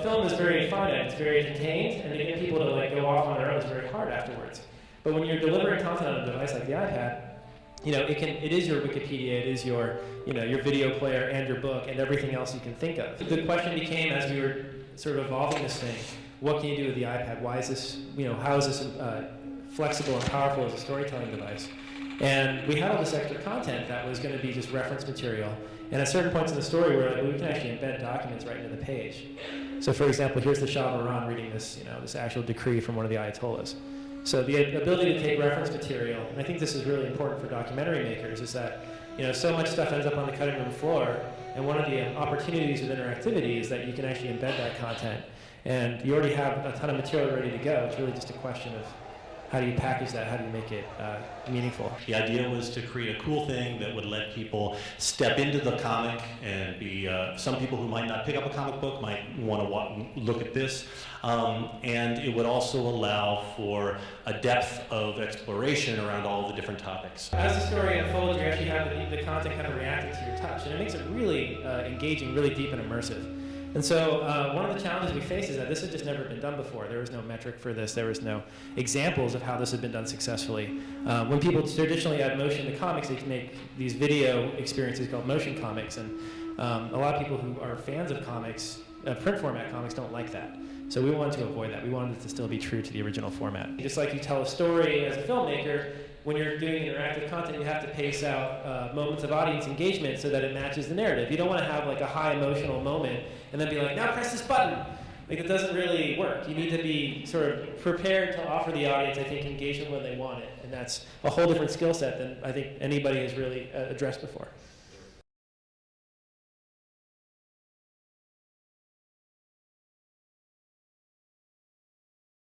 film is very finite, it's very contained, and to get people to like go off on their own is very hard afterwards. But when you're delivering content on a device like the iPad, it is your Wikipedia, it is your, your video player and your book and everything else you can think of. The question became, as we were sort of evolving this thing, what can you do with the iPad? Why is this, how is this flexible and powerful as a storytelling device? And we had all this extra content that was going to be just reference material. And at certain points in the story, we can actually embed documents right into the page. So for example, here's the Shah of Iran reading this, this actual decree from one of the Ayatollahs. So the ability to take reference material, and I think this is really important for documentary makers, is that so much stuff ends up on the cutting room floor, and one of the opportunities with interactivity is that you can actually embed that content. And you already have a ton of material ready to go. It's really just a question of how do you package that? How do you make it meaningful? The idea was to create a cool thing that would let people step into the comic and be, some people who might not pick up a comic book might want to look at this. And it would also allow for a depth of exploration around all the different topics. As the story unfolds, you actually have the content kind of reacting to your touch, and it makes it really engaging, really deep and immersive. And so one of the challenges we face is that this had just never been done before. There was no metric for this. There was no examples of how this had been done successfully. When people traditionally add motion to comics, they can make these video experiences called motion comics. And a lot of people who are fans of comics, print format comics, don't like that. So we wanted to avoid that. We wanted it to still be true to the original format. Just like you tell a story as a filmmaker, when you're doing interactive content, you have to pace out moments of audience engagement so that it matches the narrative. You don't want to have like a high emotional moment and then be like, now press this button. Like, it doesn't really work. You need to be sort of prepared to offer the audience, I think, engagement when they want it. And that's a whole different skill set than I think anybody has really addressed before.